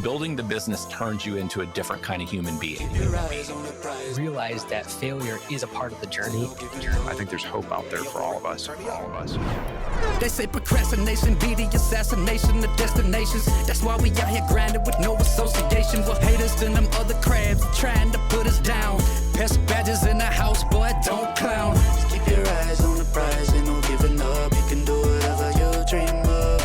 building the business turns you into a different kind of human being. Realize that failure is a part of the journey. I think there's hope out there for all of us. They say procrastination be the assassination of destinations. That's why we out here grinding with no association. With haters and them other crabs trying to put us down. Pest badges in the house, boy, don't clown. Just keep your eyes on the prize, ain't no giving up. You can do whatever you dream of.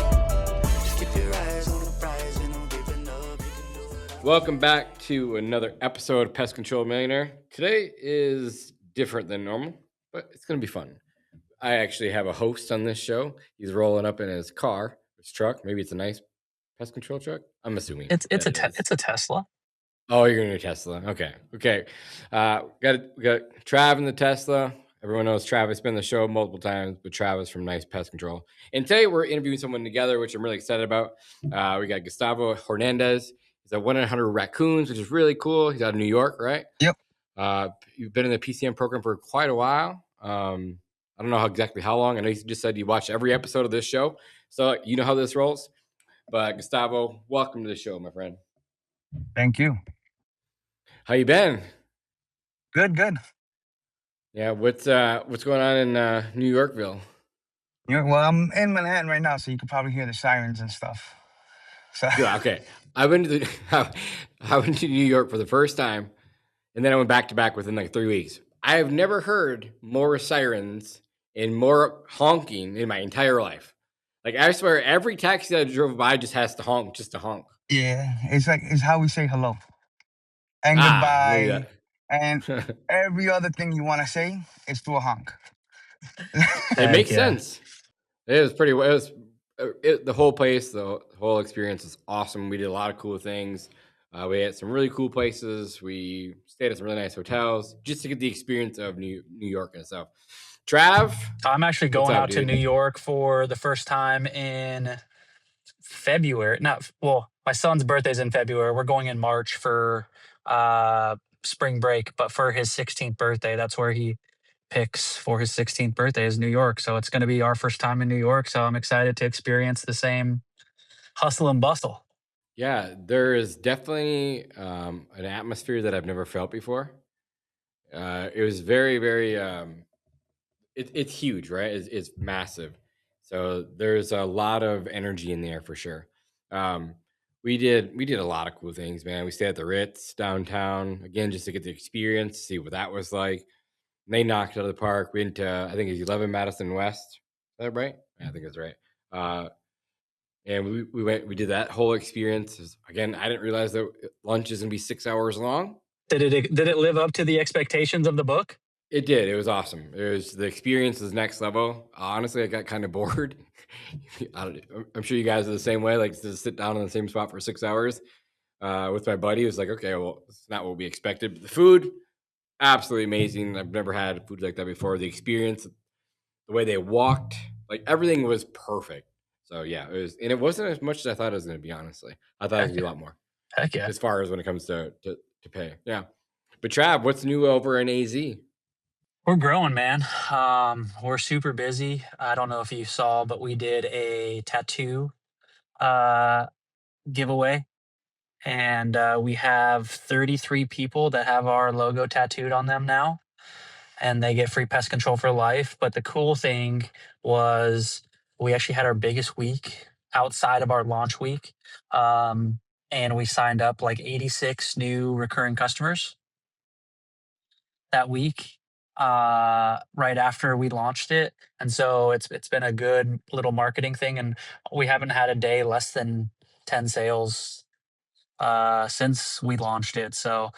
Just keep your eyes on the prize, ain't no giving up. You can do whatever. Welcome back to another episode of Pest Control Millionaire. Today is different than normal, but it's going to be fun. I actually have a host on this show. He's rolling up in his car, his truck. Maybe it's a nice pest control truck. I'm assuming It's a Tesla. Oh, you're going to Tesla. Okay. We got Trav in the Tesla. Everyone knows Trav. It's been on the show multiple times, but Trav is from Nice Pest Control. And today we're interviewing someone together, which I'm really excited about. We got Gustavo Hernandez. He's at 1-800 Raccoons, which is really cool. He's out of New York, right? Yep. You've been in the PCM program for quite a while. I don't know exactly how long. I know you just said you watched every episode of this show, so you know how this rolls. But Gustavo, welcome to the show, my friend. Thank you. How you been? Good. Yeah, what's going on in New Yorkville? Well, I'm in Manhattan right now, so you can probably hear the sirens and stuff. So Yeah, okay. I went to New York for the first time, and then I went back to back within like 3 weeks. I have never heard more sirens and more honking in my entire life. Like, I swear, every taxi that I drove by just has to honk, just to honk. yeah, it's how we say hello and There goodbye and every other thing you want to say is through a honk. It makes sense. It was pretty. The whole place, the whole experience is awesome. We did a lot of cool things. We had some really cool places. We stayed at some really nice hotels just to get the experience of New York and stuff. Trav, I'm actually What's going up, out to dude? New York for the first time in February. My son's birthday's in February. We're going in March for spring break, but for his 16th birthday, that's where he picks for his 16th birthday is New York. So it's going to be our first time in New York. So I'm excited to experience the same hustle and bustle. yeah, there is definitely an atmosphere that I've never felt before. It was very, very. It's huge, right? It's massive. So there's a lot of energy in there for sure. We did a lot of cool things, man. We stayed at the Ritz downtown again just to get the experience, see what that was like. And they knocked it out of the park. We went to I think it's 11 Madison West. Is that right? Yeah, I think that's right. And we did that whole experience. Again, I didn't realize that lunch is gonna be 6 hours long. Did it live up to the expectations of the book? It did. It was awesome. The experience is next level. Honestly, I got kind of bored. I'm sure you guys are the same way. Like to sit down in the same spot for 6 hours with my buddy. It was like, okay, well, it's not what we expected. But the food, absolutely amazing. I've never had food like that before. The experience, the way they walked, like everything was perfect. So yeah, it wasn't as much as I thought it was going to be. Honestly, I thought it was going to be a lot more Heck yeah. as far as when it comes to pay. Yeah. But Trav, what's new over in AZ? We're growing, man. We're super busy. I don't know if you saw, but we did a tattoo giveaway, and we have 33 people that have our logo tattooed on them now, and they get free pest control for life. But the cool thing was we actually had our biggest week outside of our launch week, and we signed up like 86 new recurring customers that week. Right after we launched it, and so it's been a good little marketing thing, and we haven't had a day less than 10 sales since we launched it. So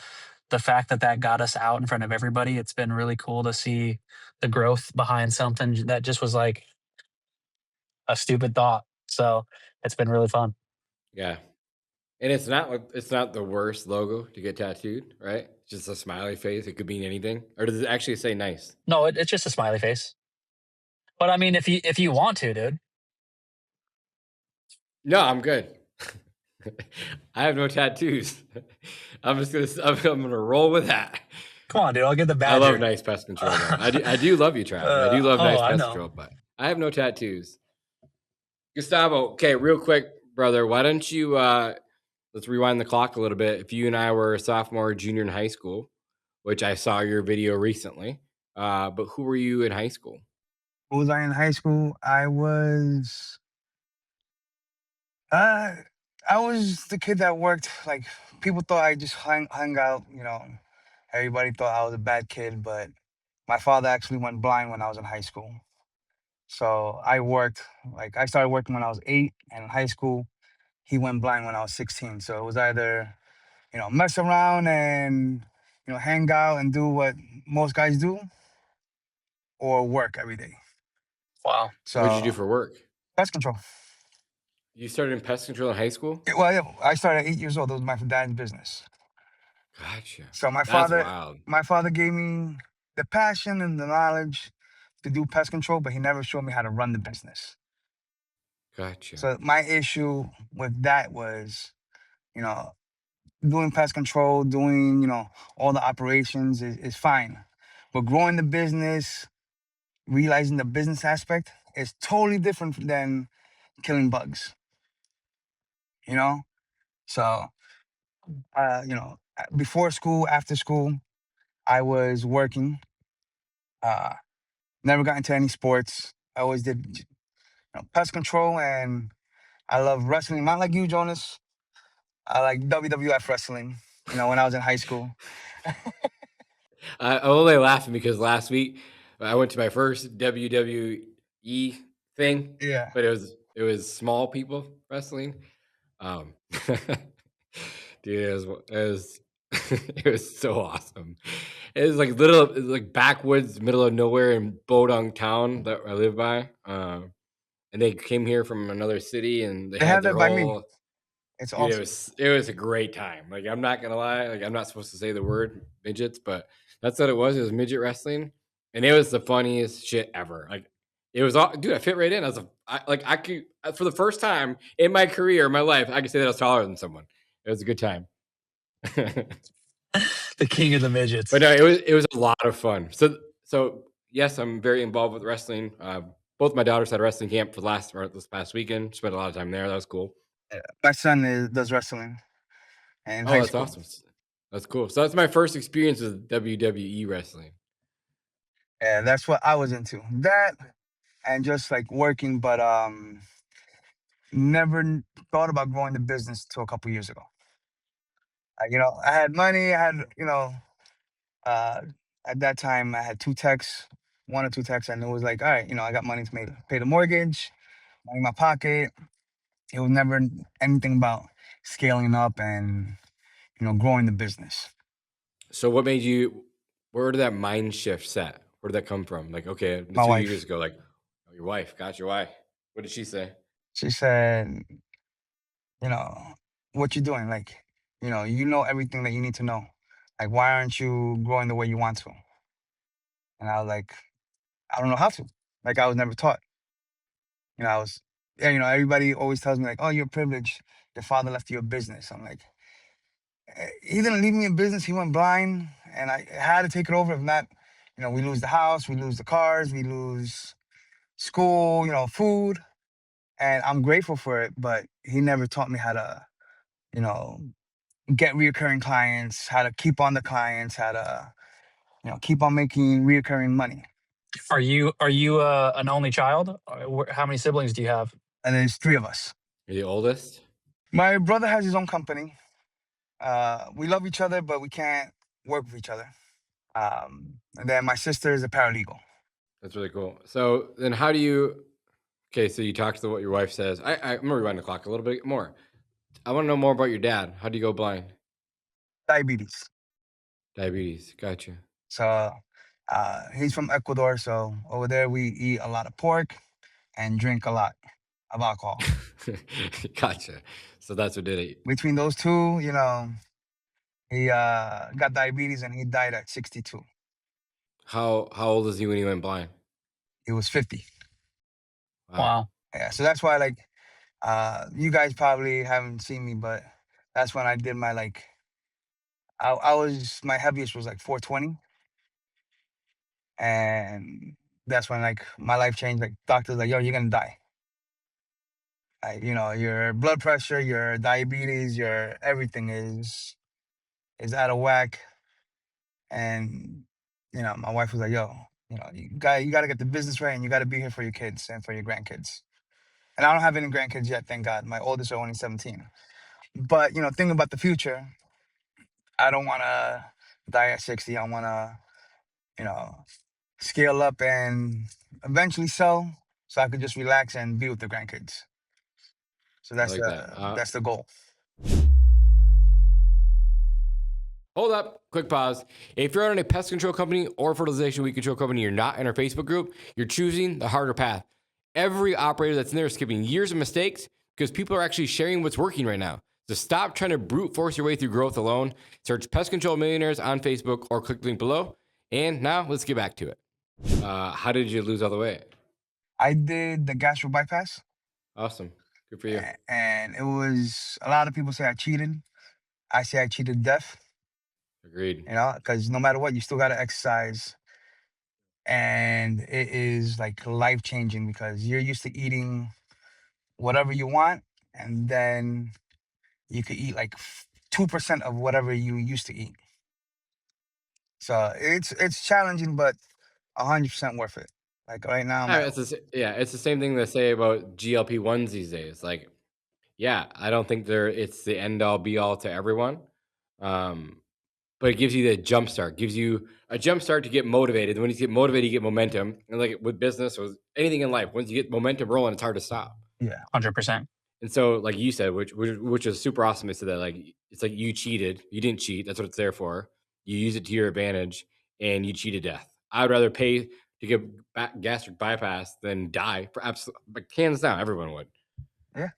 the fact that got us out in front of everybody, it's been really cool to see the growth behind something that just was like a stupid thought. So it's been really fun. Yeah. And it's not the worst logo to get tattooed, right? Just a smiley face. It could mean anything. Or does it actually say nice? No, it's just a smiley face. But I mean, if you want to, dude. No, I'm good. I have no tattoos. I'm gonna roll with that. Come on, dude. I'll get the I badger. love Nice Pest Control. Though. I do love you, Travis. I do love Nice I Pest know. Control, but I have no tattoos. Gustavo, okay, real quick, brother. Why don't you let's rewind the clock a little bit. If you and I were a sophomore or junior in high school, which I saw your video recently, but who were you in high school? What was I in high school? Uh, I was the kid that worked. Like, people thought I just hung out. Everybody thought I was a bad kid, but my father actually went blind when I was in high school. So I worked. Like, I started working when I was 8, and in high school, he went blind when I was 16. So it was either mess around and hang out and do what most guys do, or work every day. Wow. What did you do So for work? pest control. You started in pest control in high school? Well, yeah, I started at 8 years old. That was my dad's business. Gotcha. So my That's father, wild. my father gave me the passion and the knowledge to do pest control, but he never showed me how to run the business. Gotcha. So my issue with that was, doing pest control, doing, all the operations is fine. But growing the business, realizing the business aspect is totally different than killing bugs, you know? So, before school, after school, I was working. Never got into any sports. I always did pest control, and I love wrestling. Not like you, Jonas. I like WWF wrestling, when I was in high school. I'm only laughing because last week I went to my first WWE thing, Yeah. but it was small people wrestling. Dude, it was so awesome. It was like backwoods, middle of nowhere in Bodung town that I live by. And they came here from another city, and they They had have their that by me. whole. It's Dude, awesome. it was a great time. Like, I'm not gonna lie, like, I'm not supposed to say the word midgets, but that's what it was. It was midget wrestling, and it was the funniest shit ever. Like, it was all, dude. I fit right in. I could, for the first time in my career, in my life, I could say that I was taller than someone. It was a good time. The king of the midgets. But no, it was a lot of fun. So yes, I'm very involved with wrestling. Both my daughters had a wrestling camp for this past weekend. Spent a lot of time there. That was cool. My son does wrestling in high That's school. awesome. That's cool. So that's my first experience with WWE wrestling. Yeah, that's what I was into. That and just like working, but never thought about growing the business till a couple years ago. I had money. I had, uh, at that time I had 2 techs, 1 or 2 techs, and it was like, all right, I got money to pay the mortgage, money in my pocket. It was never anything about scaling up and growing the business. So where did that mind shift set? Where did that come from? Like, okay, My 2 wife. years ago, like, oh, your wife, gotcha. Why? What did she say? She said, what you doing? Like, you know everything that you need to know. Like, why aren't you growing the way you want to? And I was like, I don't know how to. Like, I was never taught. Everybody always tells me like, oh, you're privileged. Your father left you a business. I'm like, he didn't leave me a business. He went blind, and I had to take it over. If not, we lose the house, we lose the cars, we lose school, food. And I'm grateful for it, but he never taught me how to, get reoccurring clients, how to keep on the clients, how to, keep on making reoccurring money. Are you an only child? How many siblings do you have? And there's 3 of us. You're the oldest? My brother has his own company. We love each other, but we can't work with each other. And then my sister is a paralegal. That's really cool. So then okay, so you talked to what your wife says. I'm going to rewind the clock a little bit more. I want to know more about your dad. How do you go blind? Diabetes. Diabetes. Gotcha. So he's from Ecuador. So over there, we eat a lot of pork and drink a lot of alcohol. Gotcha. So that's what did it. Between those two, he got diabetes and he died at 62. How old is he when he went blind? He was 50. Wow. Yeah, so that's why, like, you guys probably haven't seen me, but that's when I did my, like, my heaviest was like 420. And that's when, like, my life changed. Like, doctors like, yo, you're gonna die. Like, your blood pressure, your diabetes, your everything is out of whack. And my wife was like, "Yo, you got to get the business right, and you got to be here for your kids and for your grandkids." And I don't have any grandkids yet, thank God. My oldest are only 17. But thinking about the future, I don't want to die at 60. I want to, you know, scale up and eventually sell, so I could just relax and be with the grandkids. So I that's like that. that's the goal. Hold up, quick pause. If you're on a pest control company or fertilization weed control company, you're not in our Facebook group, you're choosing the harder path. Every operator that's in there is skipping years of mistakes because people are actually sharing what's working right now. So stop trying to brute force your way through growth alone. Search Pest Control Millionaires on Facebook or click the link below. And now let's get back to it. How did you lose all the weight? I did the gastro bypass, Awesome. Good for you. and it was, a lot of people say I cheated. I say I cheated death, Agreed. because no matter what, you still got to exercise. And it is like life changing because you're used to eating whatever you want, and then you could eat like 2% of whatever you used to eat. So it's challenging, but 100% worth it. Like right now, It's the same thing they say about GLP-1s these days. Like, yeah, I don't think it's the end all be all to everyone. But it gives you the jump start, gives you a jump start to get motivated. And when you get motivated, you get momentum. And like with business or anything in life, once you get momentum rolling, it's hard to stop. yeah, 100%. And so, like you said, which is super awesome, is that like it's like you cheated, you didn't cheat. That's what it's there for. You use it to your advantage, and you cheated death. I would rather pay to get gastric bypass than die for absolute. But hands down, everyone would. yeah.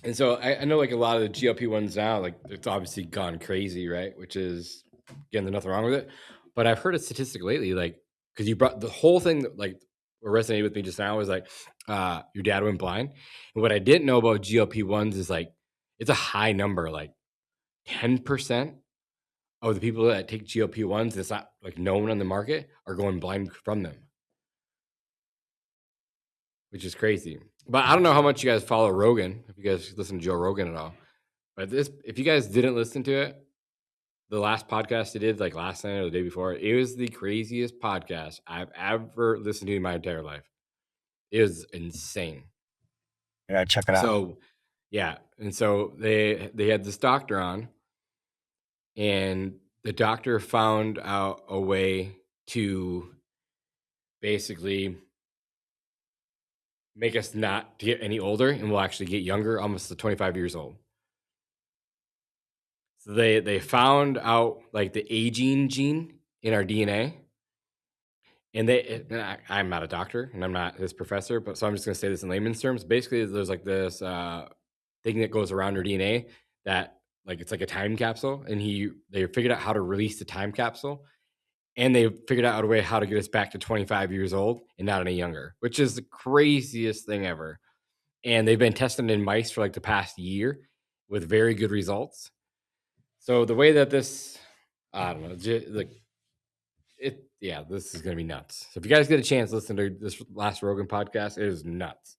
And so I know like a lot of the GLP-1s now, like it's obviously gone crazy, right? Which is, again, there's nothing wrong with it. But I've heard a statistic lately, like, because you brought the whole thing that like what resonated with me just now was like, your dad went blind. And what I didn't know about GLP-1s is like, it's a high number, like 10% of the people that take GLP-1s that's not like known on the market are going blind from them, which is crazy. But I don't know how much you guys follow Rogan, if you guys listen to Joe Rogan at all. But if you guys didn't listen to it, the last podcast he did, like last night or the day before, it was the craziest podcast I've ever listened to in my entire life. It was insane. Yeah, check it out. So, yeah. And so they had this doctor on, and the doctor found out a way to basically make us not get any older, and we'll actually get younger, almost to 25 years old. So they found out like the aging gene in our DNA. And I'm not a doctor and I'm not his professor, but so I'm just going to say this in layman's terms. Basically, there's like this thing that goes around your DNA that like it's like a time capsule, and they figured out how to release the time capsule, and they figured out a way how to get us back to 25 years old and not any younger, which is the craziest thing ever. And they've been testing in mice for like the past year with very good results. So the way that this, I don't know, this is going to be nuts. So if you guys get a chance, listen to this last Rogan podcast. It is nuts.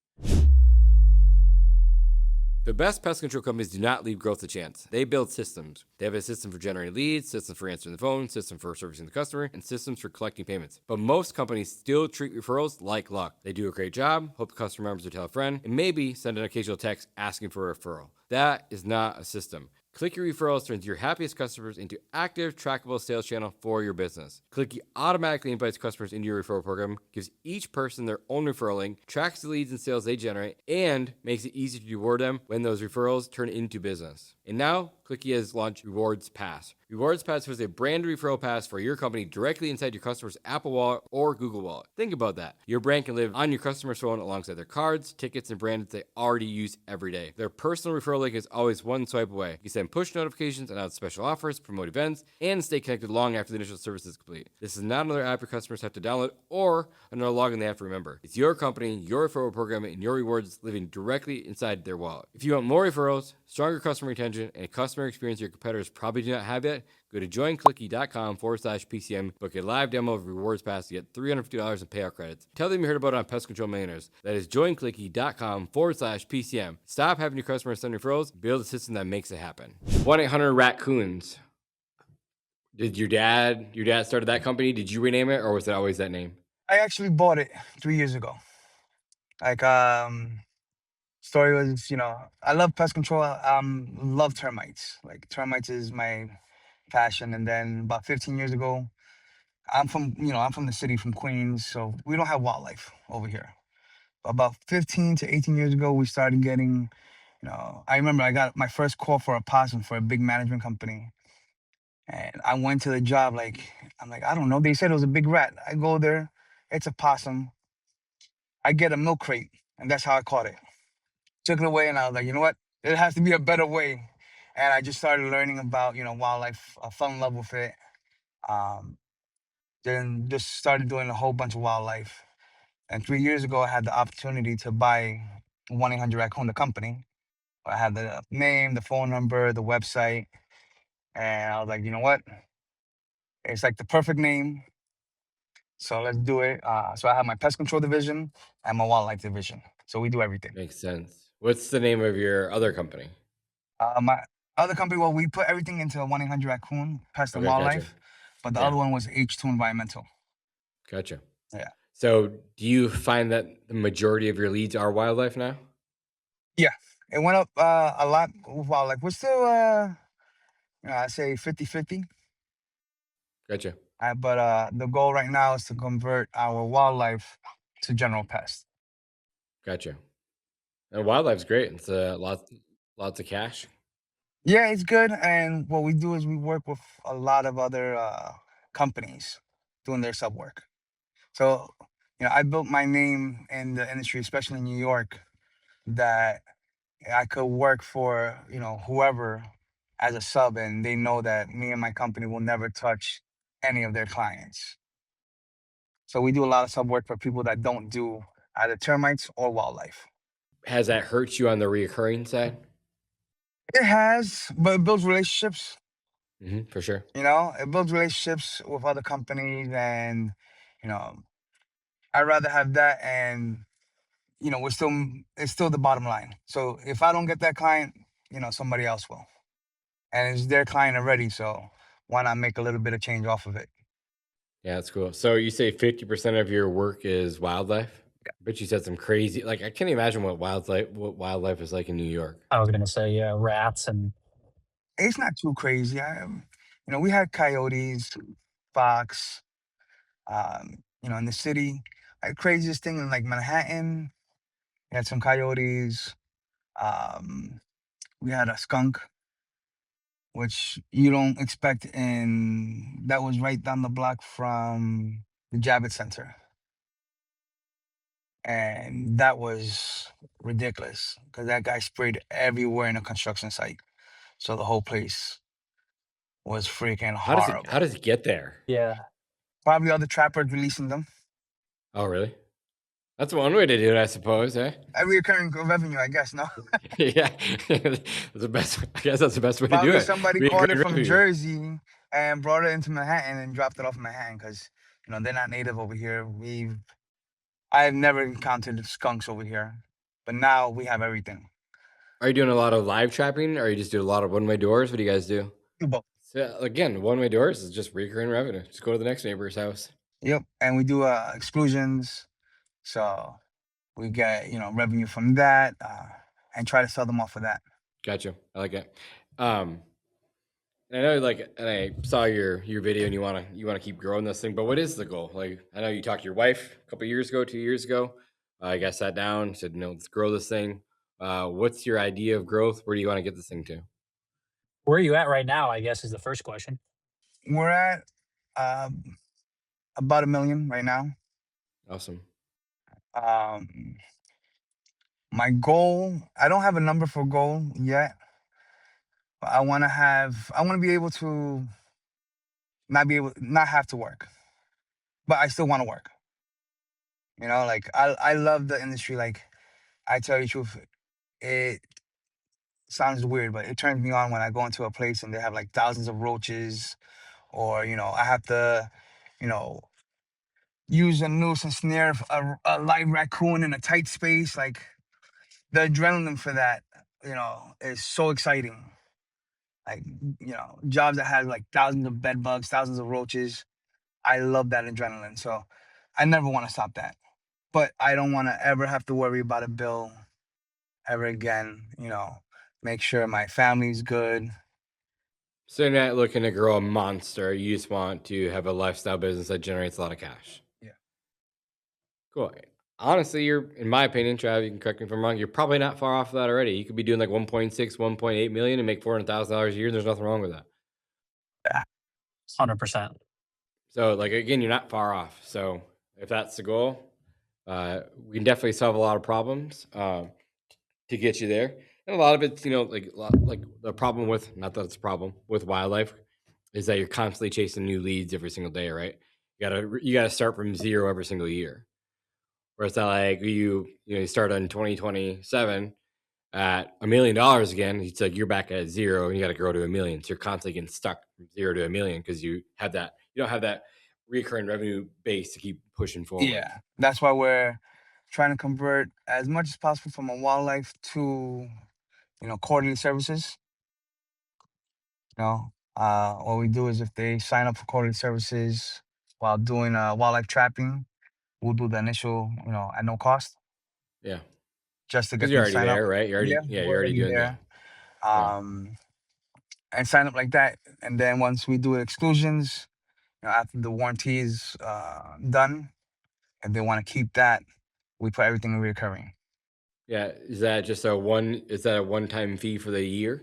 The best pest control companies do not leave growth to chance. They build systems. They have a system for generating leads, system for answering the phone, system for servicing the customer, and systems for collecting payments. But most companies still treat referrals like luck. They do a great job, hope the customer remembers to tell a friend, and maybe send an occasional text asking for a referral. That is not a system. Clicky Referrals turns your happiest customers into active, trackable sales channel for your business. Clicky automatically invites customers into your referral program, gives each person their own referral link, tracks the leads and sales they generate, and makes it easy to reward them when those referrals turn into business. And now, Clicky has launched Rewards Pass. Rewards Pass was a brand referral pass for your company directly inside your customer's Apple Wallet or Google Wallet. Think about that. Your brand can live on your customer's phone alongside their cards, tickets, and brands they already use every day. Their personal referral link is always one swipe away. You send PCM push notifications, announce special offers, promote events, and stay connected long after the initial service is complete. This is not another app your customers have to download or another login they have to remember. It's your company, your referral program, and your rewards living directly inside their wallet. If you want more referrals, stronger customer retention, and a customer experience your competitors probably do not have yet, go to joinclicky.com/PCM, book a live demo of Rewards Pass to get $350 in payout credits. Tell them you heard about it on Pest Control Millionaires. That is joinclicky.com/PCM. Stop having your customers send referrals, build a system that makes it happen. 1-800-Raccoons. Did your dad started that company? Did you rename it, or was it always that name? I actually bought it 3 years ago. Like, story was, I love pest control. Love termites. Like, termites is my passion. And then about 15 years ago, I'm from the city, from Queens, so we don't have wildlife over here. About 15 to 18 years ago, we started getting, I remember I got my first call for a possum for a big management company. And I went to the job I'm like, I don't know. They said it was a big rat. I go there, it's a possum. I get a milk crate, and that's how I caught it. Took it away, and I was like, you know what? There has to be a better way. And I just started learning about, wildlife. I fell in love with it. Then just started doing a whole bunch of wildlife. And 3 years ago, I had the opportunity to buy 1-800-Raccoon, the company. I had the name, the phone number, the website. And I was like, you know what? It's like the perfect name. So let's do it. So I have my pest control division and my wildlife division. So we do everything. Makes sense. What's the name of your other company? My other company, well, we put everything into 1-800-Raccoon, Pest and Okay, gotcha. Wildlife. But the other one was H2 Environmental. Gotcha. Yeah. So do you find that the majority of your leads are wildlife now? Yeah. It went up a lot with wildlife. We're still, I say 50-50. Gotcha. But the goal right now is to convert our wildlife to general pest. Gotcha. And wildlife's great. It's lots of cash. Yeah, it's good. And what we do is we work with a lot of other companies doing their sub work. So, I built my name in the industry, especially in New York, that I could work for, whoever as a sub, and they know that me and my company will never touch any of their clients. So we do a lot of sub work for people that don't do either termites or wildlife. Has that hurt you on the reoccurring side? It has, but it builds relationships. For sure. It builds relationships with other companies, and I'd rather have that, and it's still the bottom line. So if I don't get that client, somebody else will, and it's their client already. So why not make a little bit of change off of it? Yeah, that's cool. So you say 50% of your work is wildlife? I bet you said some crazy, I can't imagine what wildlife is like in New York. I was going to say, yeah, rats and... It's not too crazy. We had coyotes, fox, in the city. Craziest thing in Manhattan, we had some coyotes. We had a skunk, which you don't expect that was right down the block from the Javits Center. And that was ridiculous because that guy sprayed everywhere in a construction site. So the whole place was freaking horrible. How does it get there? Yeah. Probably other trappers releasing them. Oh, really? That's one way to do it, I suppose, eh? A recurring revenue, I guess, no? Yeah. That's the best. I guess that's the best way Probably to do it. Somebody caught it from revenue. Jersey and brought it into Manhattan and dropped it off in Manhattan because, they're not native over here. I've never encountered skunks over here, but now we have everything. Are you doing a lot of live trapping, or you just do a lot of one-way doors? What do you guys do? Do both. So again, one-way doors is just recurring revenue. Just go to the next neighbor's house. Yep, and we do exclusions, so we get revenue from that, and try to sell them off of that. Gotcha. I like it. And I know, and I saw your video, and you wanna keep growing this thing. But what is the goal? I know you talked to your wife a couple years ago, 2 years ago. You guys sat down, said, let's grow this thing. What's your idea of growth? Where do you want to get this thing to? Where are you at right now, I guess, is the first question. We're at about 1 million right now. Awesome. My goal, I don't have a number for goal yet. I want to be able to not have to work, but I still want to work. Like I love the industry. Like I tell you the truth, it sounds weird, but it turns me on when I go into a place and they have like thousands of roaches, or I have to, you know, use a noose and snare a live raccoon in a tight space. Like the adrenaline for that, is so exciting. Like jobs that have like thousands of bed bugs, thousands of roaches. I love that adrenaline. So I never want to stop that. But I don't want to ever have to worry about a bill ever again. Make sure my family's good. So you're not looking to grow a monster. You just want to have a lifestyle business that generates a lot of cash. Yeah. Cool. Honestly, in my opinion, Trav, you can correct me if I'm wrong, you're probably not far off of that already. You could be doing like 1.6, 1.8 million and make $400,000 a year. There's nothing wrong with that. Yeah. 100%. So, like, again, you're not far off. So if that's the goal, we can definitely solve a lot of problems to get you there. And a lot of it's, like the problem with, not that it's a problem, with wildlife is that you're constantly chasing new leads every single day, right? You gotta start from zero every single year. Where it's not like you start on 2027 at $1 million again. It's like you're back at zero and you got to grow to 1 million. So you're constantly getting stuck from 0 to 1 million because you don't have that recurring revenue base to keep pushing forward. Yeah, that's why we're trying to convert as much as possible from a wildlife to, quarterly services. What we do is if they sign up for quarterly services while doing wildlife trapping, we'll do the initial, at no cost. Yeah. Just to get Because you're them already signed there, up. right? You're already doing that. And sign up like that. And then once we do exclusions, after the warranty is done, if they want to keep that, we put everything in recurring. Yeah. Is that a one-time fee for the year?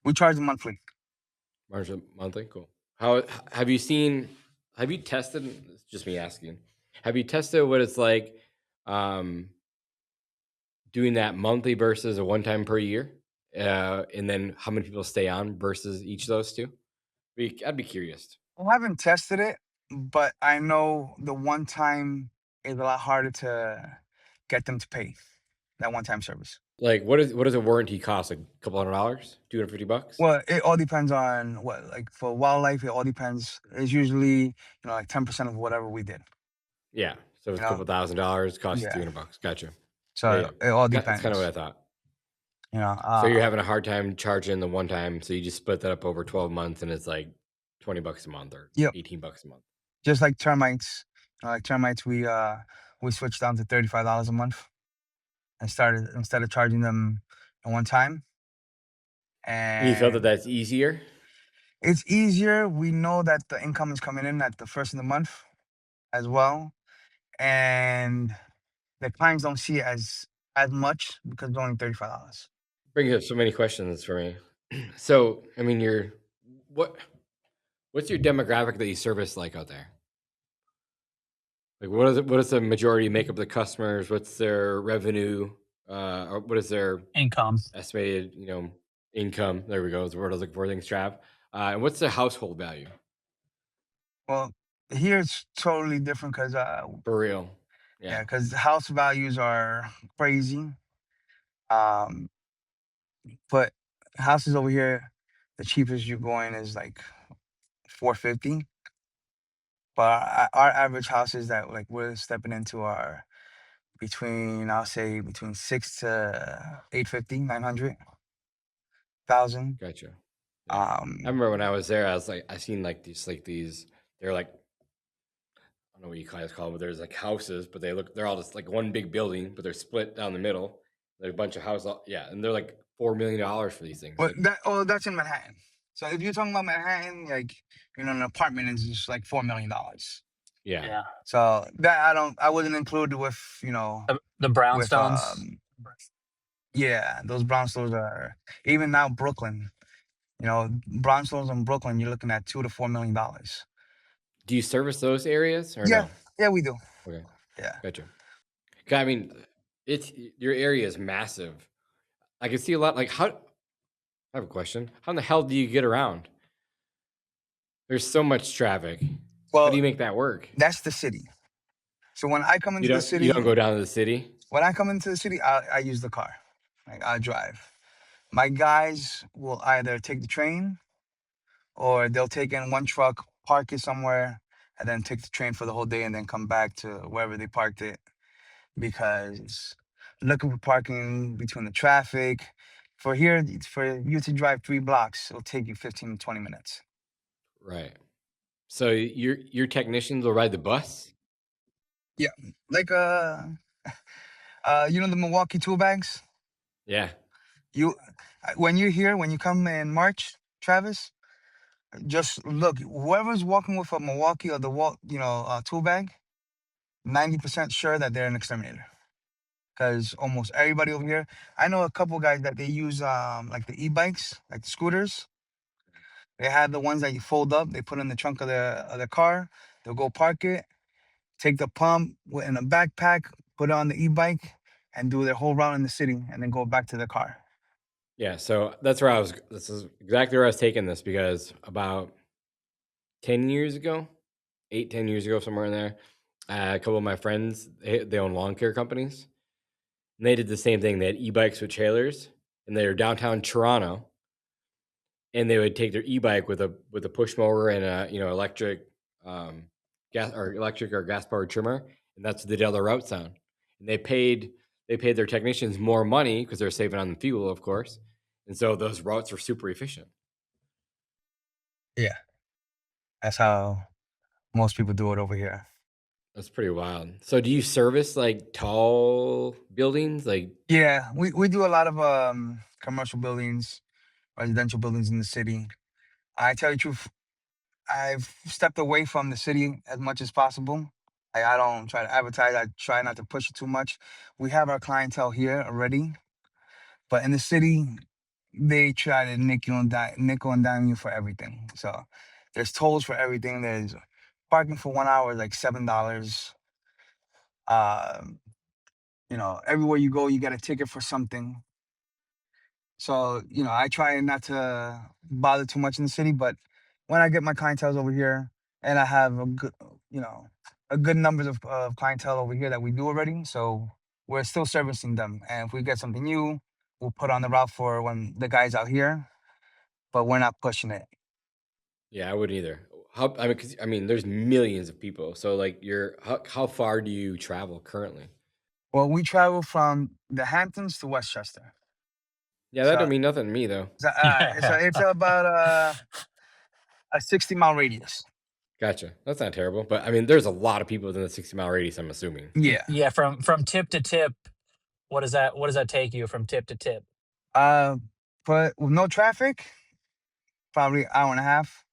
We charge them monthly. Monthly? Cool. Have you tested, it's just me asking, have you tested what it's like doing that monthly versus a one-time per year? And then how many people stay on versus each of those two? I'd be curious. I haven't tested it, but I know the one time is a lot harder to get them to pay that one-time service. Like, what does a warranty cost? Like a couple $100, $250? Well, it all depends on for wildlife. It all depends. It's usually like 10% of whatever we did. Yeah, so it's a couple $1,000, costs Yeah. $300. Gotcha. So it all depends. That's kind of what I thought. So you're having a hard time charging the one time, so you just split that up over 12 months, and it's like $20 a month or $18 a month. Just like termites. We switched down to $35 a month and started instead of charging them at one time. And you feel that that's easier? It's easier. We know that the income is coming in at the first of the month as well, and the clients don't see it as much because it's only $35. Brings up so many questions for me. So, I mean, what's your demographic that you service like out there? Like, what is the majority make up the customers? What's their revenue? Or what is their income? Estimated, income. There we go. Is the word I was looking for. Thanks, Trav. And what's the household value? Well, here it's totally different because for real. Yeah, because house values are crazy. But houses over here, the cheapest you're going is like $450. But our average houses that like we're stepping into are between 6 to 850, 900,000. Gotcha. I remember when I was there, I seen like these, they're like, I don't know what you guys call them, but there's like houses, but they're all just like one big building, but they're split down the middle. There's a bunch of houses, and they're like $4 million for these things. Well, that's in Manhattan. So if you're talking about Manhattan, like an apartment is just like $4 million. Yeah. So that I wouldn't include with the brownstones. Those brownstones are even now Brooklyn. Brownstones in Brooklyn, you're looking at $2 to $4 million. Do you service those areas or yeah. no? Yeah, we do. Okay. Yeah. Gotcha. I mean, your area is massive. I can see a lot. Like, I have a question. How in the hell do you get around? There's so much traffic. How Well, do you make that work? that's the city. So when I come You into the don't you don't city, go down to the city? when I come into the city, I use the car. Like I drive. My guys will either take the train or they'll take in one truck, park it somewhere, and then take the train for the whole day and then come back to wherever they parked it. Because looking for parking between the traffic, for here, for you to drive 3 blocks, it'll take you 15 to 20 minutes. Right. So your technicians will ride the bus? Yeah. Like you know the Milwaukee tool bags? Yeah. You when you're here, when you come in March, Travis, just look, whoever's walking with a Milwaukee or the tool bag, 90% sure that they're an exterminator. Because almost everybody over here, I know a couple guys that they use like the e-bikes, like the scooters. They have the ones that you fold up, they put in the trunk of the car, they'll go park it, take the pump in a backpack, put it on the e-bike, and do their whole route in the city and then go back to the car. Yeah, so that's where this is exactly where I was taking this, because about 10 years ago, 10 years ago, somewhere in there, a couple of my friends, they own lawn care companies, and they did the same thing. They had e-bikes with trailers, and they were downtown Toronto, and they would take their e-bike with a push mower and a electric electric or gas powered trimmer, and that's what they did all their routes on. And they paid their technicians more money because they're saving on the fuel, of course, and so those routes were super efficient. Yeah. That's how most people do it over here. That's pretty wild. So do you service like tall buildings? Like, Yeah, we do a lot of commercial buildings, residential buildings in the city. I tell you the truth, I've stepped away from the city as much as possible. I don't try to advertise. I try not to push it too much. We have our clientele here already, but in the city, they try to nickel and dime you for everything. So there's tolls for everything. There's parking for 1 hour, like $7. Um, everywhere you go, you get a ticket for something. So, I try not to bother too much in the city, but when I get my clientele over here and I have a good numbers of clientele over here that we do already, so we're still servicing them. And if we get something new, we'll put on the route for when the guys out here, but we're not pushing it. yeah, I wouldn't either. Because there's millions of people. So like, how far do you travel currently? Well, we travel from the Hamptons to Westchester. Yeah, that So, don't mean nothing to me though. it's about a 60-mile radius. Gotcha. That's not terrible, but there's a lot of people within the 60-mile radius, I'm assuming. Yeah. Yeah, from tip to tip, what does that take you from tip to tip? But with no traffic, probably hour and a half,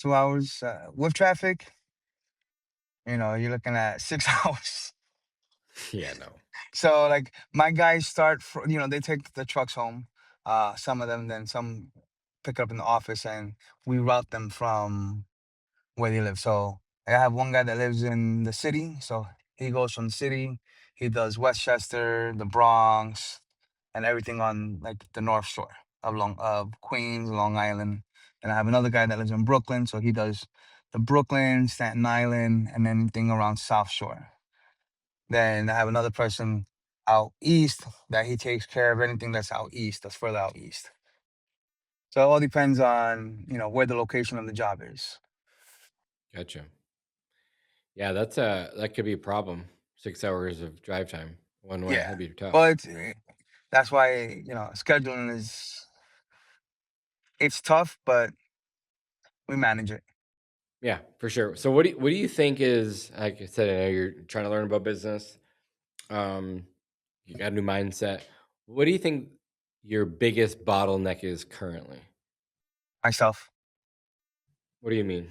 2 hours. With traffic, you're looking at 6 hours. Yeah, no. So like my guys start, they take the trucks home. Some of them, then some pick up in the office, and we route them from where they live. So I have one guy that lives in the city, so he goes from the city. He does Westchester, the Bronx, and everything on like the North Shore of Queens, Long Island. And I have another guy that lives in Brooklyn, so he does the Brooklyn, Staten Island, and anything around South Shore. Then I have another person out east that he takes care of anything that's out east, that's further out east. So it all depends on, where the location of the job is. Gotcha. Yeah, that could be a problem. 6 hours of drive time one way. Yeah. That'd be tough. But that's why, scheduling it's tough, but we manage it. Yeah, for sure. So what do you think is, like I said, I know you're trying to learn about business. You got a new mindset. What do you think your biggest bottleneck is currently? Myself, What do you mean?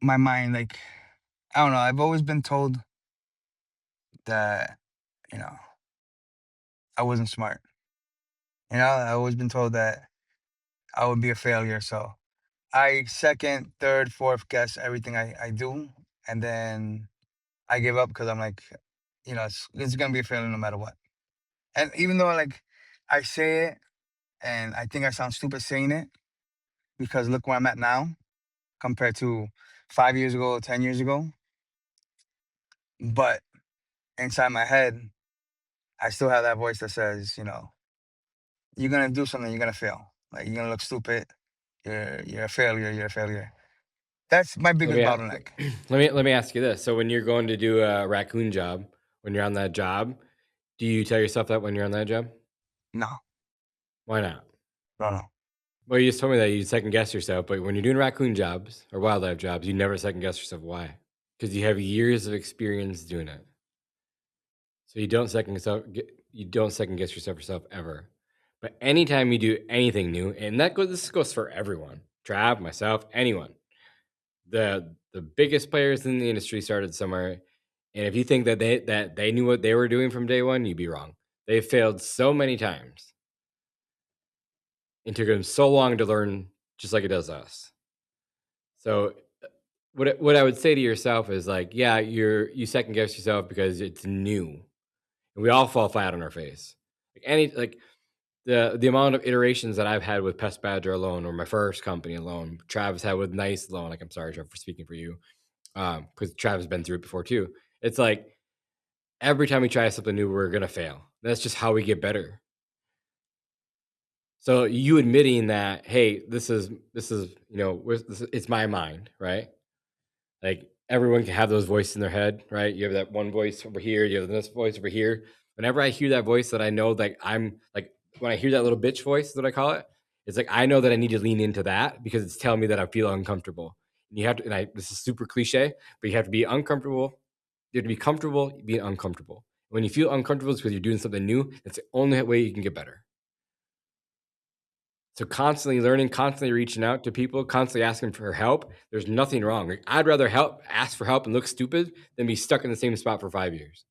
my mind, like, I don't know. I've always been told that, I wasn't smart. I've always been told that I would be a failure. So I second, third, fourth guess everything I do. And then I give up because I'm like, it's going to be a failure no matter what. And even though like I say it And I think I sound stupid saying it because look where I'm at now compared to 5 years ago, 10 years ago. But inside my head, I still have that voice that says, you're gonna do something, you're gonna fail. Like you're gonna look stupid. You're a failure. You're a failure. That's my Let biggest me a- bottleneck. let me ask you this. So when you're going to do a raccoon job, when you're on that job, do you tell yourself that when you're on that job? No, Why not? no. Well, you just told me that you second guess yourself, but when you're doing raccoon jobs or wildlife jobs, you never second guess yourself. Why? Because you have years of experience doing it. So you don't second guess yourself ever. But anytime you do anything new, and this goes for everyone, Trav, myself, anyone. The biggest players in the industry started somewhere, and if you think that they knew what they were doing from day one, you'd be wrong. They failed so many times. It took them so long to learn, just like it does us. So what I would say to yourself is like, yeah, you second guess yourself because it's new, and we all fall flat on our face. The amount of iterations that I've had with Pest Badger alone, or my first company alone, Travis had with Nice alone. Like, I'm sorry, Trav, for speaking for you, because Travis has been through it before too. It's like every time we try something new, we're gonna fail. That's just how we get better. So you admitting that, hey, this is it's my mind, right? Like everyone can have those voices in their head, right? You have that one voice over here, you have this voice over here. Whenever I hear that voice that I know, like I'm like when I hear that little bitch voice, is what I call it. It's like I know that I need to lean into that because it's telling me that I feel uncomfortable. And you have to, this is super cliche, but you have to be uncomfortable. You have to be comfortable being uncomfortable. When you feel uncomfortable, it's because you're doing something new. That's the only way you can get better. So constantly learning, constantly reaching out to people, constantly asking for help. There's nothing wrong. Like, I'd rather ask for help and look stupid than be stuck in the same spot for 5 years.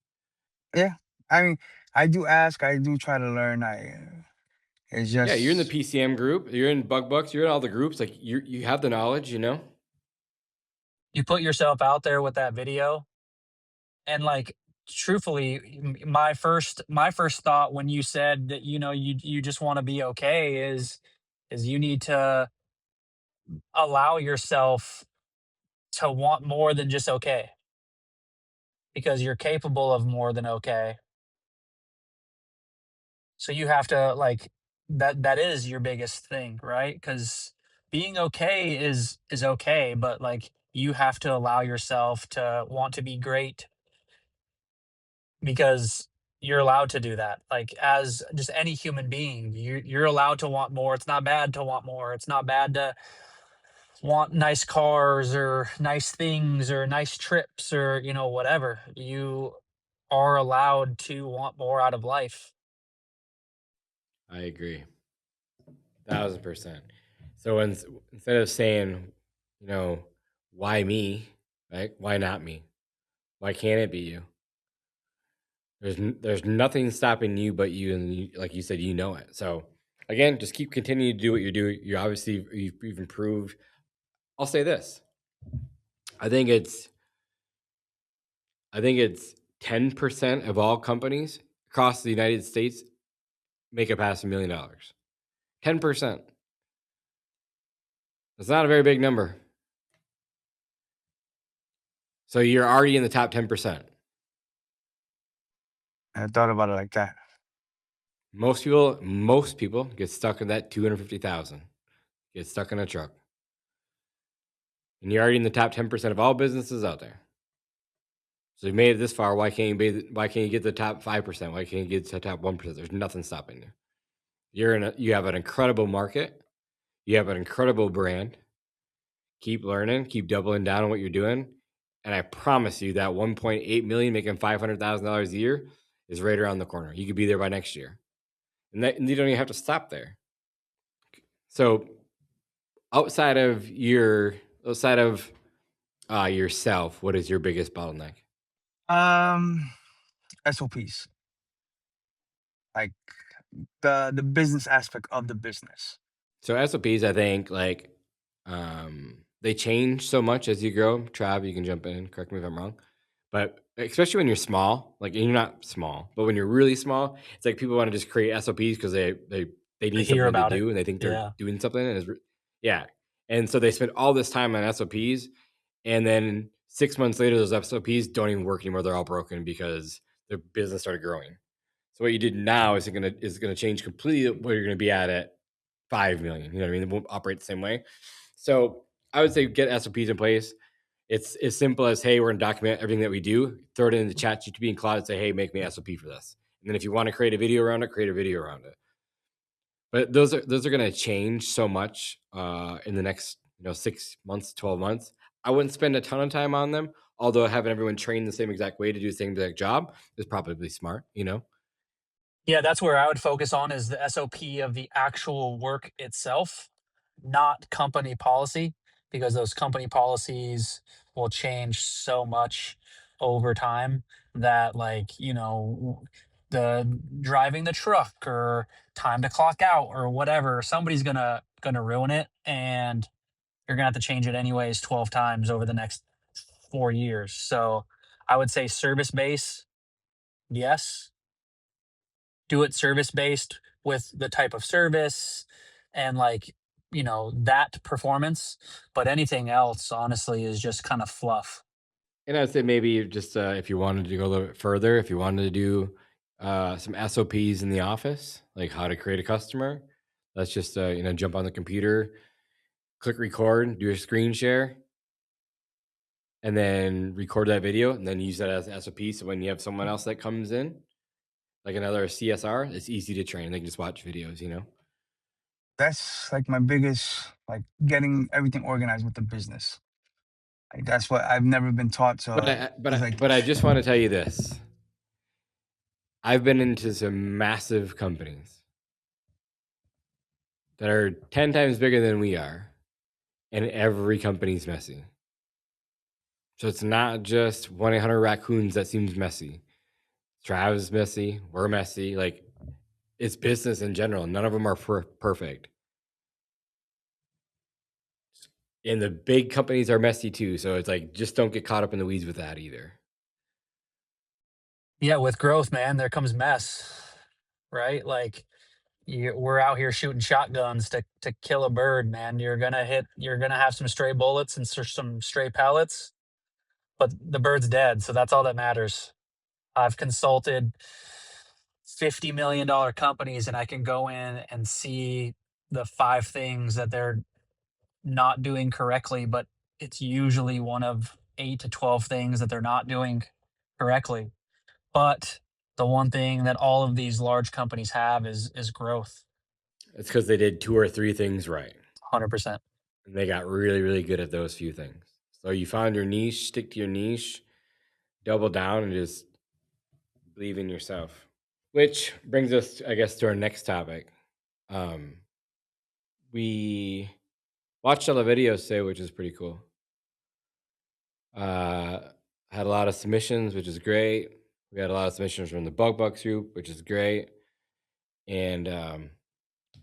Yeah, I mean, I do ask. I do try to learn. It's just Yeah, you're in the PCM group. You're in Bug Bucks. You're in all the groups. Like you have the knowledge, You put yourself out there with that video, and like truthfully, my first thought when you said that you just want to be okay is you need to allow yourself to want more than just okay, because you're capable of more than okay. So you have to like that is your biggest thing, right? Because being okay is okay, but like you have to allow yourself to want to be great, because you're allowed to do that. Like as just any human being, you're allowed to want more. It's not bad to want more. It's not bad to want nice cars or nice things or nice trips or whatever. You are allowed to want more out of life. I agree, 1,000%. So instead of saying, why me, right? Why not me? Why can't it be you? There's nothing stopping you but you, and like you said, it. So again, just keep continuing to do what you're doing. You've improved. I'll say this. I think it's 10% of all companies across the United States make it past $1 million. 10%. That's not a very big number. So you're already in the top 10%. I thought about it like that. Most people get stuck in that 250,000. Get stuck in a truck. And you're already in the top 10% of all businesses out there. So you made it this far. Why can't you get the top 5%? Why can't you get to the top 1%? There's nothing stopping you. You have an incredible market. You have an incredible brand. Keep learning, keep doubling down on what you're doing. And I promise you that 1.8 million making $500,000 a year is right around the corner. You could be there by next year. And you don't even have to stop there. So outside of yourself, what is your biggest bottleneck? SOPs, like the business aspect of the business. So SOPs, I think, they change so much as you grow. Trav, you can jump in and correct me if I'm wrong. But especially when you're small, like, and you're not small, but when you're really small, it's like people want to just create SOPs because they they need hear something to about it. do and they think they're Yeah. doing something. Yeah. And so they spend all this time on SOPs, and then 6 months later, those SOPs don't even work anymore. They're all broken because their business started growing. So what you did now is gonna change completely where you're gonna be at 5 million. You know what I mean? It won't operate the same way. So I would say get SOPs in place. It's as simple as, hey, we're gonna document everything that we do, throw it into ChatGPT and Cloud and say, hey, make me an SOP for this. And then if you want to create a video around it, create a video around it. But those are gonna change so much in the next 6 months, 12 months. I wouldn't spend a ton of time on them, although having everyone trained the same exact way to do the same exact job is probably smart. Yeah, that's where I would focus on is the SOP of the actual work itself, not company policy, because those company policies will change so much over time that, like, the driving the truck or time to clock out or whatever, somebody's gonna ruin it, and you're gonna have to change it anyways 12 times over the next 4 years. So I would say service base, yes, do it service based with the type of service and, like, that performance, but anything else honestly is just kind of fluff. And I'd say maybe just if you wanted to go a little bit further, if you wanted to do some SOPs in the office, like how to create a customer, let's just jump on the computer, click record, do a screen share, and then record that video, and then use that as SOP. So when you have someone else that comes in, like another CSR, it's easy to train. They can just watch videos. That's like my biggest, like getting everything organized with the business. Like that's what I've never been taught. So But I just want to tell you this. I've been into some massive companies that are 10 times bigger than we are, and every company's messy. So it's not just 1-800 raccoons that seems messy. Trav's messy. We're messy. Like, it's business in general. None of them are perfect. And the big companies are messy too. So it's like, just don't get caught up in the weeds with that either. Yeah, with growth, man, there comes mess, right? Like, we're out here shooting shotguns to kill a bird, man. You're gonna have some stray bullets and some stray pellets, but the bird's dead, so that's all that matters. I've consulted $50 million companies, and I can go in and see the 5 things that they're not doing correctly, but it's usually one of 8 to 12 things that they're not doing correctly. But the one thing that all of these large companies have is growth. It's because they did 2 or 3 things right. 100%. And they got really, really good at those few things. So you found your niche, stick to your niche, double down, and just believe in yourself. Which brings us, I guess, to our next topic. We watched all the videos today, which is pretty cool. Had a lot of submissions, which is great. We had a lot of submissions from the Bug Bucks group, which is great. And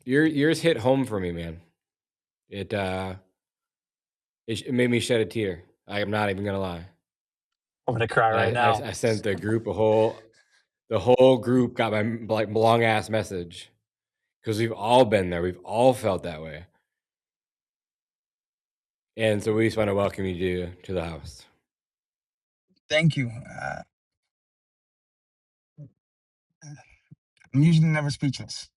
yours hit home for me, man. It made me shed a tear. I am not even gonna lie. I'm gonna cry right now. I sent the group the whole group got my like long ass message, because we've all been there. We've all felt that way. And so we just want to welcome you to the house. Thank you. I'm usually never speechless.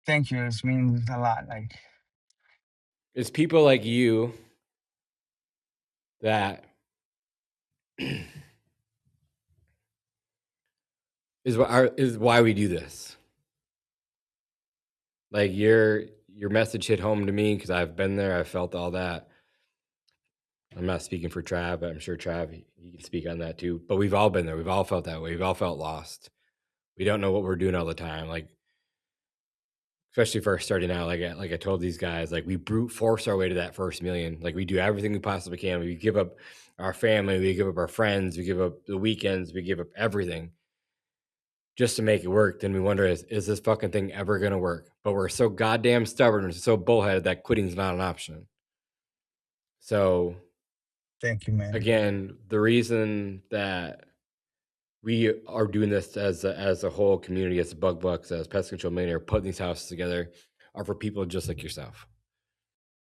Thank you. This means a lot. Like, It's people like you that is why we do this. Like, your message hit home to me because I've been there. I felt all that. I'm not speaking for Trav, but I'm sure Trav, he can speak on that too. But we've all been there. We've all felt that way. We've all felt lost. We don't know what we're doing all the time. Like, especially first starting out, like I told these guys, like, we brute force our way to that first million. Like, we do everything we possibly can. We give up our family, we give up our friends, we give up the weekends, we give up everything just to make it work. Then we wonder, is this fucking thing ever gonna work? But we're so goddamn stubborn and so bullheaded that quitting's not an option. So thank you, man. again, the reason that we are doing this as a whole community, as Bug Bucks, as Pest Control Millionaire, putting these houses together, are for people just like yourself.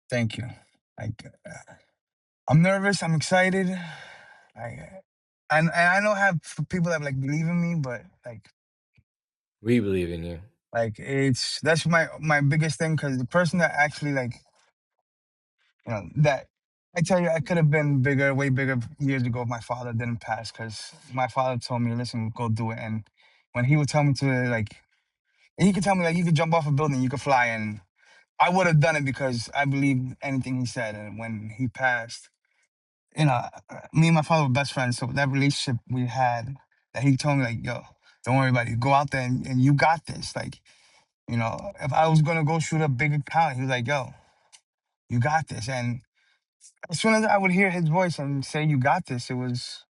Thank you. Like, I'm nervous. I'm excited. And I know I have people that like believe in me, but We believe in you. that's my biggest thing, because the person that actually that I tell you, I could have been bigger, way bigger years ago if my father didn't pass, because my father told me, listen, go do it. And when he would tell me to he could tell me you could jump off a building, you could fly, and I would have done it because I believed anything he said. And when he passed, me and my father were best friends. So that relationship we had, that he told me yo, don't worry about it. Go out there and you got this. If I was gonna go shoot a big account, he was like, yo, you got this. And as soon as I would hear his voice and say, you got this, it was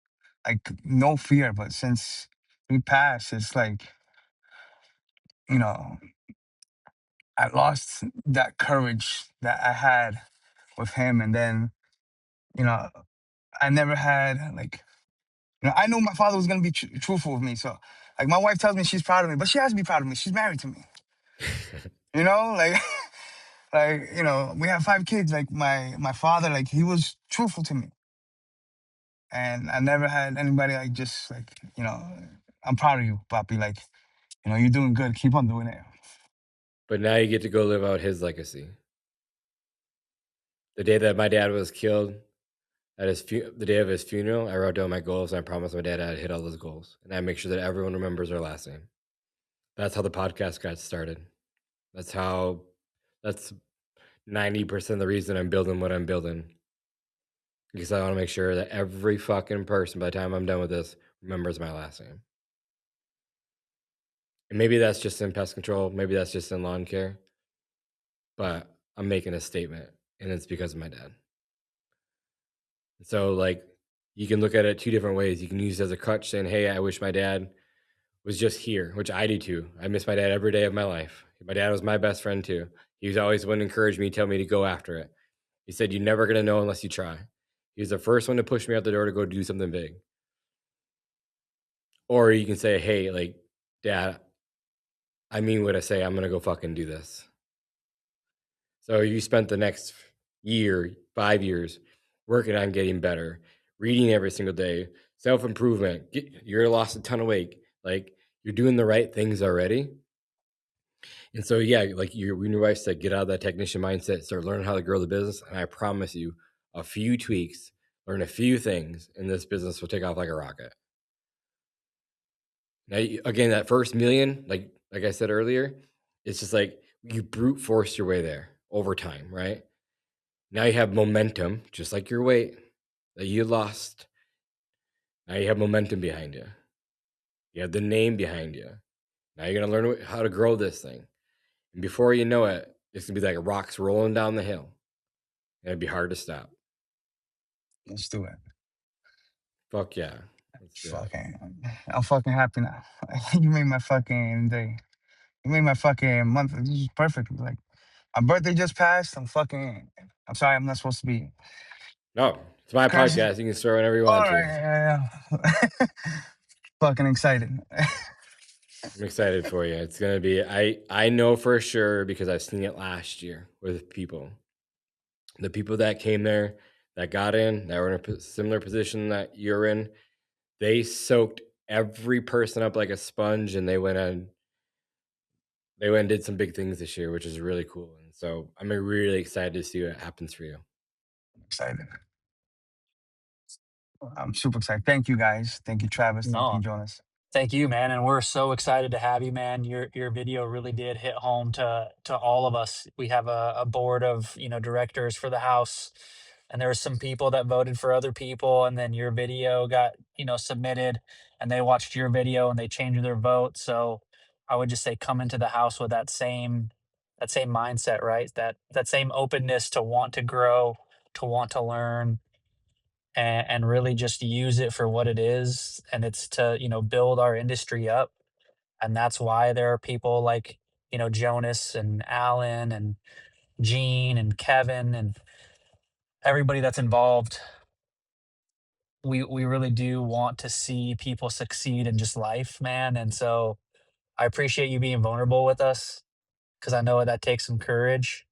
no fear. But since he passed, it's you know, I lost that courage that I had with him. And then, you know, I never had I knew my father was gonna be truthful with me. So my wife tells me she's proud of me, but she has to be proud of me. She's married to me. You know, we have 5 kids. My father, he was truthful to me. And I never had anybody I'm proud of you, Papi. You're doing good. Keep on doing it. But now you get to go live out his legacy. The day that my dad was killed, at the day of his funeral, I wrote down my goals, and I promised my dad I'd hit all those goals, and I make sure that everyone remembers our last name. That's how the podcast got started. That's 90% of the reason I'm building what I'm building, because I want to make sure that every fucking person, by the time I'm done with this, remembers my last name. And maybe that's just in pest control, maybe that's just in lawn care, but I'm making a statement, and it's because of my dad. So you can look at it 2 different ways. You can use it as a crutch, saying, hey, I wish my dad was just here, which I do too. I miss my dad every day of my life. My dad was my best friend too. He was always the one to encourage me, tell me to go after it. He said, you're never going to know unless you try. He was the first one to push me out the door to go do something big. Or you can say, hey, Dad, I mean what I say. I'm going to go fucking do this. So you spent the next year, 5 years, working on getting better, reading every single day, self-improvement. You're lost a ton of weight. You're doing the right things already. And so, yeah, your wife said, get out of that technician mindset, start learning how to grow the business. And I promise you, a few tweaks, learn a few things, and this business will take off like a rocket. Now, again, that first million, like I said earlier, it's just you brute force your way there over time, right? Now you have momentum, just like your weight that you lost. Now you have momentum behind you. You have the name behind you. Now you're going to learn how to grow this thing. And before you know it, it's going to be like rocks rolling down the hill. And it'd be hard to stop. Let's do it. Fuck yeah. I'm fucking happy now. You made my fucking day. You made my fucking month. This is perfect. My birthday just passed. I'm sorry, I'm not supposed to be. No, it's my podcast. You can swear whenever you want to. Yeah. Fucking excited. I'm excited for you. It's going to be, I know for sure, because I've seen it last year with people. The people that came there, that got in, that were in a similar position that you're in, they soaked every person up like a sponge, and they went and did some big things this year, which is really cool. And so I'm really excited to see what happens for you. I'm excited. I'm super excited. Thank you, guys. Thank you, Travis. Thank you, Jonas. Thank you, man, and we're so excited to have you, man. Your video really did hit home to all of us. We have a board of directors for the house, and there were some people that voted for other people, and then your video got submitted, and they watched your video and they changed their vote. So I would just say come into the house with that same mindset, right? That same openness to want to grow, to want to learn, and really just use it for what it is. And it's to, build our industry up. And that's why there are people like, Jonas and Alan and Gene and Kevin and everybody that's involved. we really do want to see people succeed in just life, man. And so I appreciate you being vulnerable with us because I know that takes some courage.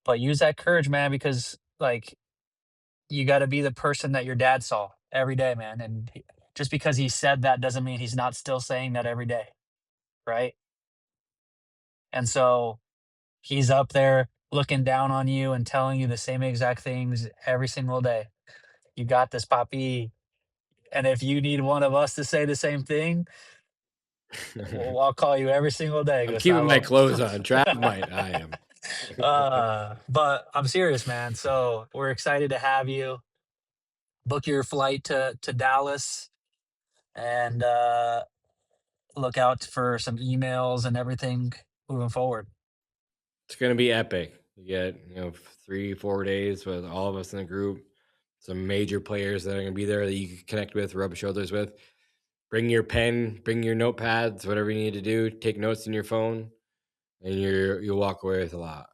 But use that courage, man, because like you got to be the person that your dad saw every day, man. And just because he said that doesn't mean he's not still saying that every day, right? And so he's up there looking down on you and telling you the same exact things every single day. You got this, Papi. And if you need one of us to say the same thing, I'll call you every single day, I'm keeping my Gustavo. clothes on. Trav might. I am. But I'm serious, man. So we're excited to have you. Book your flight to Dallas and look out for some emails and everything moving forward. It's gonna be epic. You get 3-4 days with all of us in the group. Some major players that are gonna be there that you can connect with, rub shoulders with. Bring your pen, bring your notepads, whatever you need to do. Take notes in your phone, and you'll walk away with a lot.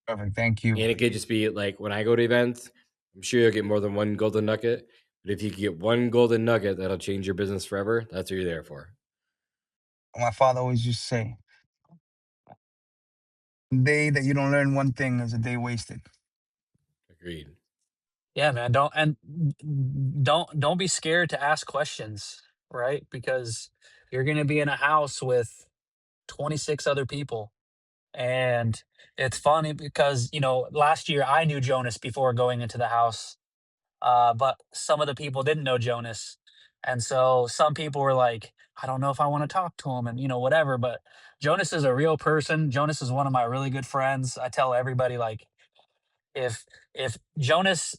Perfect. Thank you. And it could just be like when I go to events, I'm sure you'll get more than one golden nugget. But if you can get one golden nugget that'll change your business forever, that's what you're there for. My father always used to say, "The day that you don't learn one thing is a day wasted." Agreed. Yeah, man. Don't be scared to ask questions, right? Because you're gonna be in a house with 26 other people. And it's funny because, last year I knew Jonas before going into the house. But some of the people didn't know Jonas. And so some people were like, I don't know if I want to talk to him and, whatever. But Jonas is a real person. Jonas is one of my really good friends. I tell everybody, like, if Jonas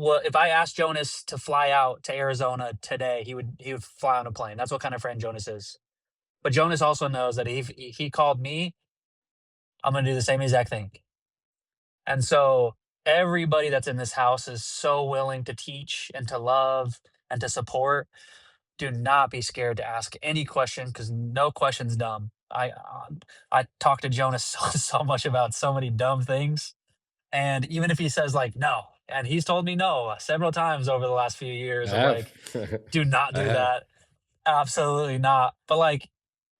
if I asked Jonas to fly out to Arizona today, he would fly on a plane. That's what kind of friend Jonas is. But Jonas also knows that if he called me, I'm gonna do the same exact thing. And so everybody that's in this house is so willing to teach and to love and to support. Do not be scared to ask any question because no question's dumb. I talk to Jonas so much about so many dumb things, and even if he says like no, and he's told me no several times over the last few years of like, do not do that, absolutely not. But like,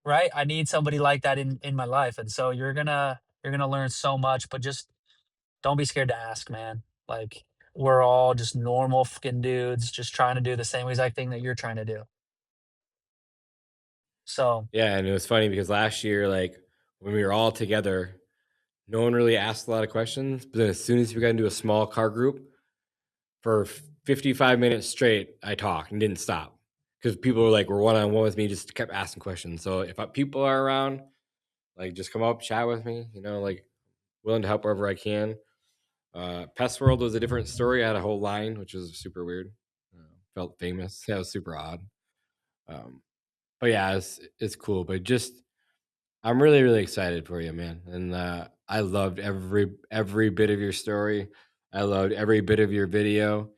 right, I need somebody like that in my life, and so you're gonna learn so much, but just don't be scared to ask, man. Like, we're all just normal fucking dudes just trying to do the same exact thing that you're trying to do. So, Yeah, and it was funny because last year, like when we were all together, no one really asked a lot of questions. But then as soon as we got into a small car group, for 55 minutes straight, I talked and didn't stop because people were like, were one-on-one with me, just kept asking questions. So if people are around, like just come up, chat with me, like willing to help wherever I can. Pest World was a different story. I had a whole line, which was super weird. Felt famous. That was super odd. But yeah, it's cool. But just, I'm really, really excited for you, man. And I loved every bit of your story. I loved every bit of your video.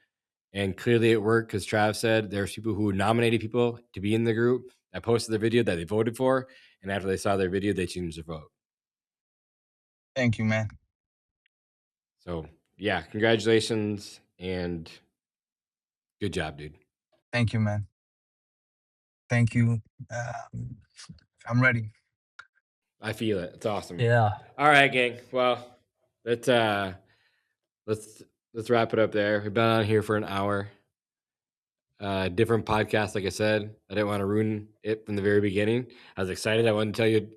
And clearly it worked because Trav said there's people who nominated people to be in the group that posted the video that they voted for. And after they saw their video, they changed their vote. Thank you, man. So yeah, congratulations and good job, dude. Thank you, man. Thank you. I'm ready. I feel it. It's awesome. yeah. All right, gang. Well, let's wrap it up there. We've been on here for an hour. Different podcast, like I said. I didn't want to ruin it from the very beginning. I was excited. I wanted to tell you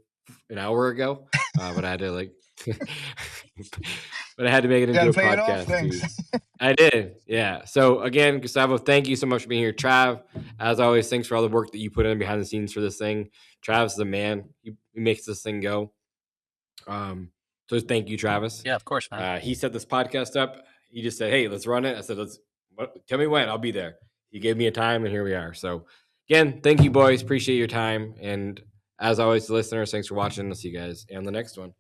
an hour ago, but I had to but I had to make it into a podcast. Thanks. I did, yeah. So again, Gustavo, thank you so much for being here. Trav, as always, thanks for all the work that you put in behind the scenes for this thing. Trav's the man. He makes this thing go. So thank you, Travis. Yeah, of course, man. He set this podcast up. He just said, "Hey, let's run it." I said, tell me when. I'll be there." He gave me a time, and here we are. So again, thank you, boys. Appreciate your time. And as always, the listeners, thanks for watching. I'll see you guys on the next one.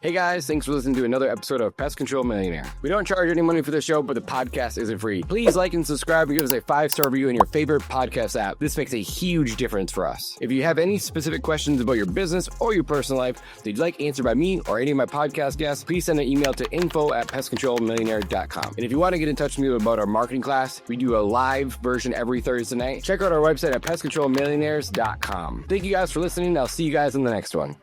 Hey guys, thanks for listening to another episode of Pest Control Millionaire. We don't charge any money for the show, but the podcast isn't free. Please like and subscribe and give us a 5-star review in your favorite podcast app. This makes a huge difference for us. If you have any specific questions about your business or your personal life that you'd like answered by me or any of my podcast guests, please send an email to info@pestcontrolmillionaire.com. And if you want to get in touch with me about our marketing class, we do a live version every Thursday night. Check out our website at pestcontrolmillionaires.com. Thank you guys for listening. I'll see you guys in the next one.